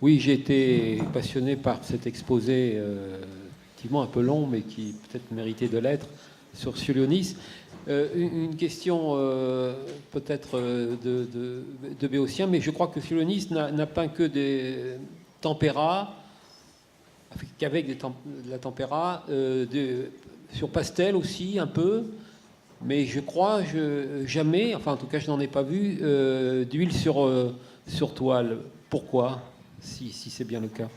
Oui, j'ai été passionné par cet exposé, effectivement un peu long, mais qui peut-être méritait de l'être, sur Sulionis. Une question peut-être de Béotien, mais je crois que Sulionis n'a peint que des tempéras, qu'avec de la tempéra, sur pastel aussi un peu, mais je crois jamais, enfin en tout cas je n'en ai pas vu, d'huile sur toile. Pourquoi, si c'est bien le cas?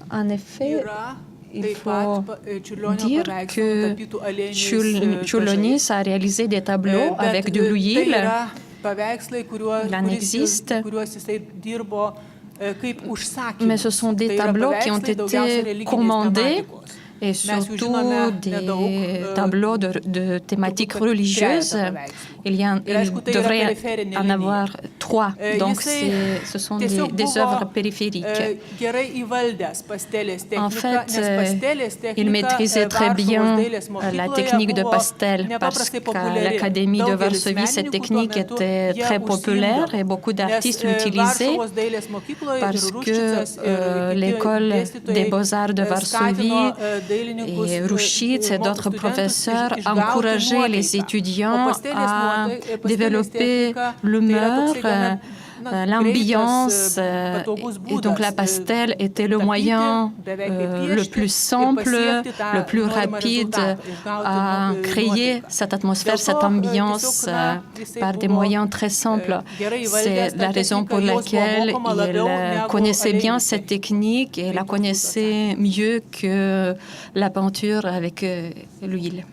En effet, il faut dire que Čiurlionis a réalisé des tableaux avec de l'huile. Il en existe, mais ce sont des tableaux qui ont été commandés et surtout des tableaux de thématiques religieuses. Il devrait en avoir 3, donc ce sont des œuvres périphériques. En fait, il maîtrisait très bien la technique de pastel parce qu'à l'Académie de Varsovie, cette technique était très populaire et beaucoup d'artistes l'utilisaient parce que l'école des beaux-arts de Varsovie et Ruščić et d'autres professeurs encourageaient les étudiants à développer l'humeur, l'ambiance, et donc la pastel était le moyen le plus simple, le plus rapide à créer cette atmosphère, cette ambiance par des moyens très simples. C'est la raison pour laquelle il connaissait bien cette technique et la connaissait mieux que la peinture avec l'huile.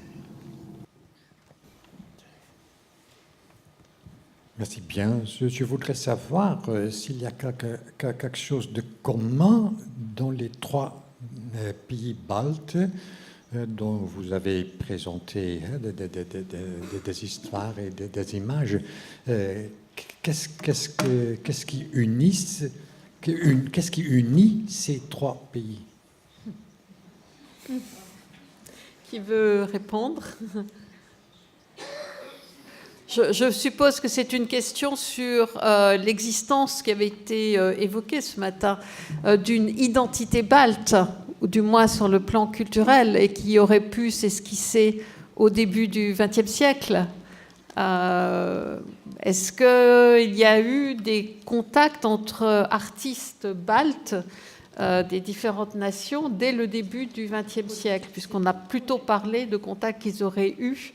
Merci bien. Je voudrais savoir s'il y a quelque chose de commun dans les 3 pays baltes dont vous avez présenté des histoires et des images. Qu'est-ce qui unit ces 3 pays? Qui veut répondre? Je suppose que c'est une question sur l'existence qui avait été évoquée ce matin d'une identité balte, ou du moins sur le plan culturel, et qui aurait pu s'esquisser au début du XXe siècle. Est-ce qu'il y a eu des contacts entre artistes baltes des différentes nations dès le début du XXe siècle, puisqu'on a plutôt parlé de contacts qu'ils auraient eus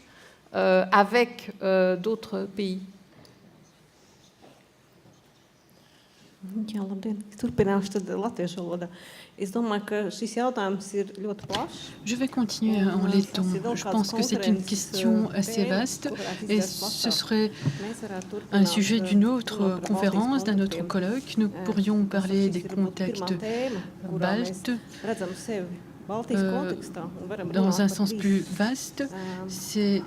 avec d'autres pays? Je vais continuer en letton. Je pense que c'est une question assez vaste et ce serait un sujet d'une autre conférence, d'un autre colloque. Nous pourrions parler des contacts baltes dans un sens plus vaste. C'est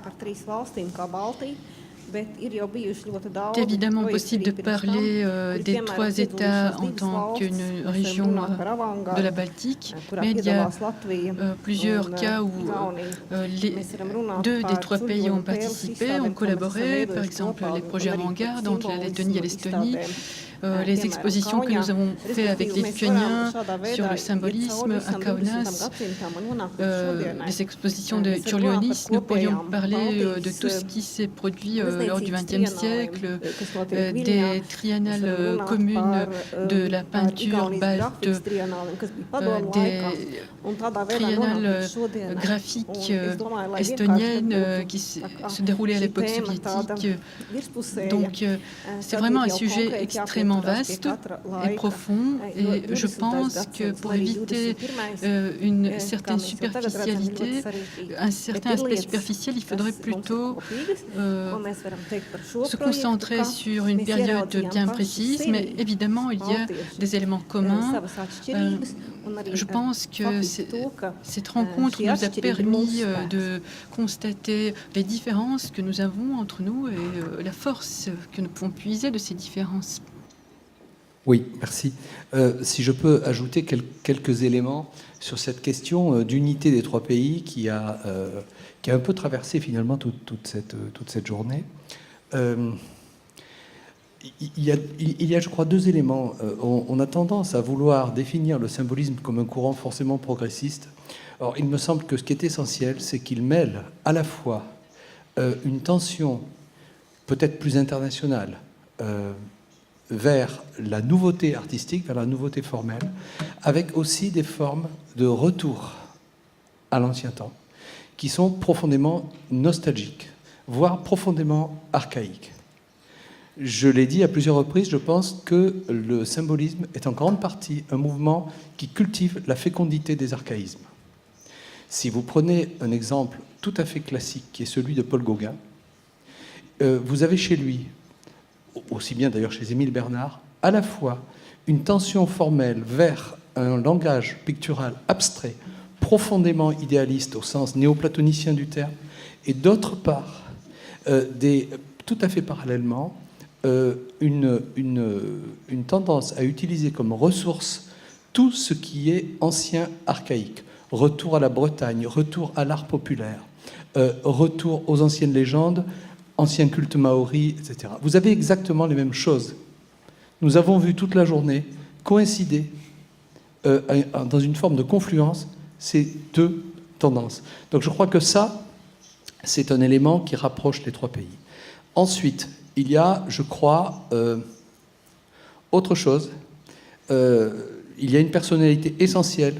évidemment possible de parler des 3 États en tant qu'une région de la Baltique, mais il y a plusieurs cas où 2 des 3 pays ont participé, ont collaboré, par exemple les projets avant-garde entre la Lettonie et l'Estonie, les expositions que nous avons faites avec les Lituaniens sur le symbolisme à Kaunas, les expositions de Čiurlionis. Nous pourrions parler de tout ce qui s'est produit lors du XXe siècle, des triennales communes de la peinture balte, des triennales graphiques estoniennes qui se déroulaient à l'époque soviétique. Donc c'est vraiment un sujet extrêmement vaste et profond, et je pense que pour éviter une certaine superficialité, un certain aspect superficiel, il faudrait plutôt se concentrer sur une période bien précise, mais évidemment il y a des éléments communs. Je pense que cette rencontre nous a permis de constater les différences que nous avons entre nous et la force que nous pouvons puiser de ces différences. Oui, merci. Si je peux ajouter quelques éléments sur cette question d'unité des 3 pays qui a un peu traversé finalement toute cette journée. Il y a, je crois, deux éléments. On a tendance à vouloir définir le symbolisme comme un courant forcément progressiste. Or, il me semble que ce qui est essentiel, c'est qu'il mêle à la fois une tension peut-être plus internationale vers la nouveauté artistique, vers la nouveauté formelle, avec aussi des formes de retour à l'ancien temps, qui sont profondément nostalgiques, voire profondément archaïques. Je l'ai dit à plusieurs reprises, je pense que le symbolisme est en grande partie un mouvement qui cultive la fécondité des archaïsmes. Si vous prenez un exemple tout à fait classique, qui est celui de Paul Gauguin, vous avez chez lui, aussi bien d'ailleurs chez Émile Bernard, à la fois une tension formelle vers un langage pictural abstrait, profondément idéaliste au sens néoplatonicien du terme, et d'autre part, tout à fait parallèlement, une tendance à utiliser comme ressource tout ce qui est ancien archaïque. Retour à la Bretagne, retour à l'art populaire, retour aux anciennes légendes, anciens cultes maoris, etc. Vous avez exactement les mêmes choses. Nous avons vu toute la journée coïncider dans une forme de confluence ces deux tendances. Donc je crois que ça, c'est un élément qui rapproche les trois pays. Ensuite, il y a, je crois, autre chose. Il y a une personnalité essentielle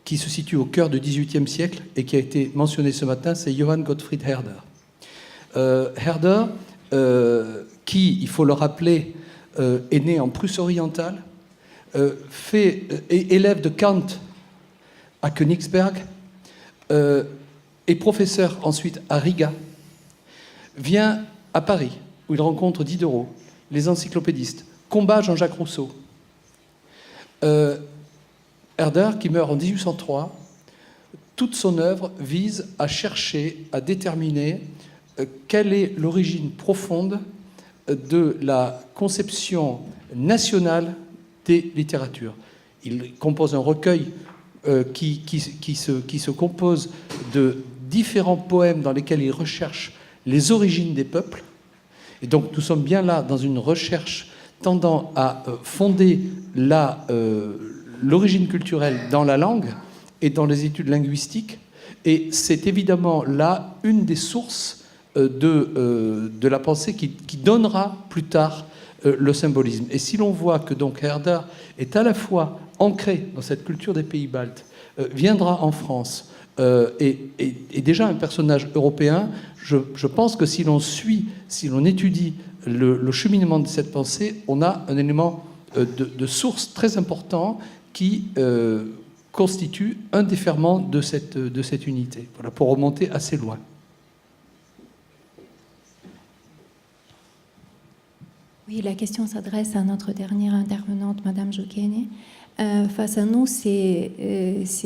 qui se situe au cœur du XVIIIe siècle et qui a été mentionnée ce matin, c'est Johann Gottfried Herder. Herder, qui, il faut le rappeler, est né en Prusse orientale, élève de Kant à Königsberg, est professeur ensuite à Riga, vient à Paris, où il rencontre Diderot, les encyclopédistes, combat Jean-Jacques Rousseau. Herder, qui meurt en 1803, toute son œuvre vise à chercher, à déterminer quelle est l'origine profonde de la conception nationale des littératures. Il compose un recueil qui se compose de différents poèmes dans lesquels il recherche les origines des peuples. Et donc nous sommes bien là dans une recherche tendant à fonder l'origine culturelle dans la langue et dans les études linguistiques. Et c'est évidemment là une des sources de la pensée qui donnera plus tard le symbolisme. Et si l'on voit que donc Herder est à la fois ancré dans cette culture des pays baltes, viendra en France, est déjà un personnage européen, je pense que si l'on suit, si l'on étudie le cheminement de cette pensée, on a un élément de source très important qui constitue un des ferments de cette unité. Voilà, pour remonter assez loin. Oui, la question s'adresse à notre dernière intervenante, Madame Jokene. Face à nous, c'est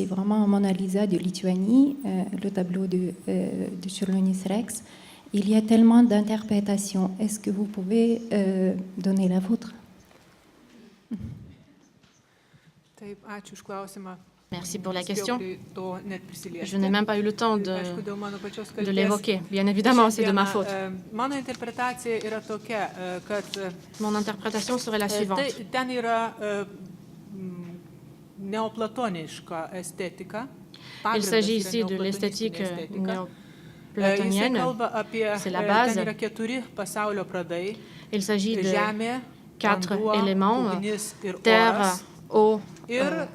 vraiment Mona Lisa de Lituanie, le tableau de Čiurlionis Rex. Il y a tellement d'interprétations. Est-ce que vous pouvez donner la vôtre? Merci pour la question. Je n'ai même pas eu le temps de l'évoquer. Bien évidemment, c'est de ma faute. Mon interprétation serait la suivante. Il s'agit ici de l'esthétique néoplatonienne. C'est la base. Il s'agit de 4 éléments, terre, eau, feu et air.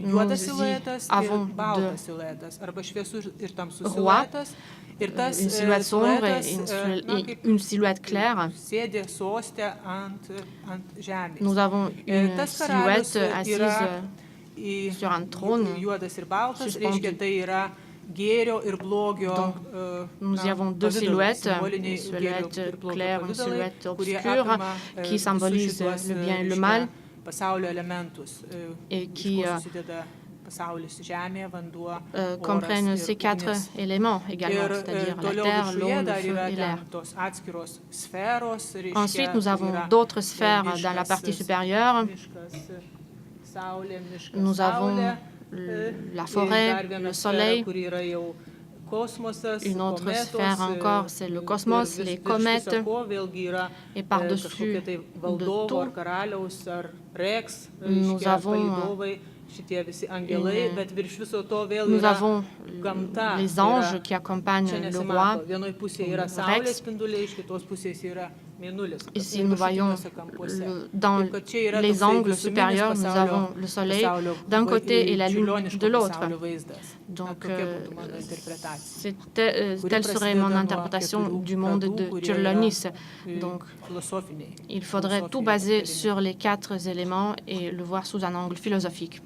Nous avons 2 rois, une silhouette sombre et une silhouette claire. Nous avons une silhouette assise sur un trône suspendu. Donc, nous y avons 2 silhouettes, une silhouette claire, une silhouette obscure, qui symbolise le bien et le mal, et qui comprennent ces 4 éléments également, c'est-à-dire la terre, l'eau, le feu et l'air. Ensuite, nous avons d'autres sphères dans la partie supérieure. Nous avons la forêt, le soleil, Une autre sphère encore, c'est le cosmos, les comètes, et par-dessus de tout, nous avons les anges qui accompagnent le roi, Rex. Ici, nous voyons dans les angles supérieurs, nous avons le soleil d'un côté et la lune de l'autre. Donc, telle serait mon interprétation du monde de Čiurlionis. Donc, il faudrait tout baser sur les 4 éléments et le voir sous un angle philosophique.